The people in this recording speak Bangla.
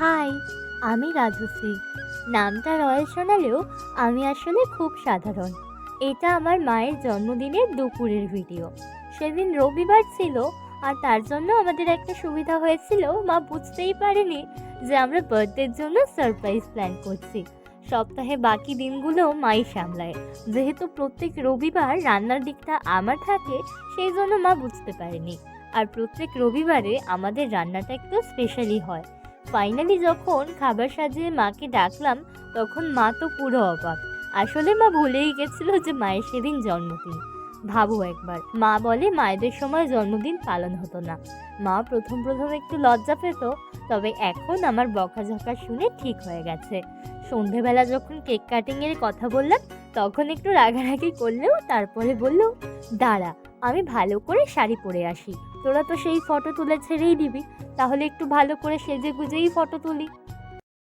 হাই, আমি রাজশ্রী। নামটা রয়্যাল শোনালেও আমি আসলে খুব সাধারণ। এটা আমার মায়ের জন্মদিনের দুপুরের ভিডিও। সেদিন রবিবার ছিল, আর তার জন্য আমাদের একটা সুবিধা হয়েছিল। মা বুঝতেই পারেনি যে আমরা বার্থডের জন্য সারপ্রাইজ প্ল্যান করছি। সপ্তাহে বাকি দিনগুলো মাই সামলায়। যেহেতু প্রত্যেক রবিবার রান্নার দিকটা আমার থাকে, সেই জন্য মা বুঝতে পারেনি। আর প্রত্যেক রবিবারে আমাদের রান্নাটা একটু স্পেশালি হয়। ফাইনালি যখন খাবার সাজিয়ে মাকে ডাকলাম, তখন মা তো পুরো অবাক। আসলে মা ভুলেই গেছিল যে মায়ের সেদিন জন্মদিন। ভাবো একবার, মা বলে মায়েদের সময় জন্মদিন পালন হতো না। মা প্রথম প্রথম একটু লজ্জা পেত, তবে এখন আমার বকাঝকা শুনে ঠিক হয়ে গেছে। সন্ধেবেলা যখন কেক কাটিংয়ের কথা বললাম, তখন একটু রাগারাগি করলেও তারপরে বলল, দাঁড়া, আমি ভালো করে শাড়ি পরে আসি। তোরা তো সেই ফটো তুলে ছেড়েই দিবি, তাহলে একটু ভালো করে সেজে গুজেই ফটো তুলি।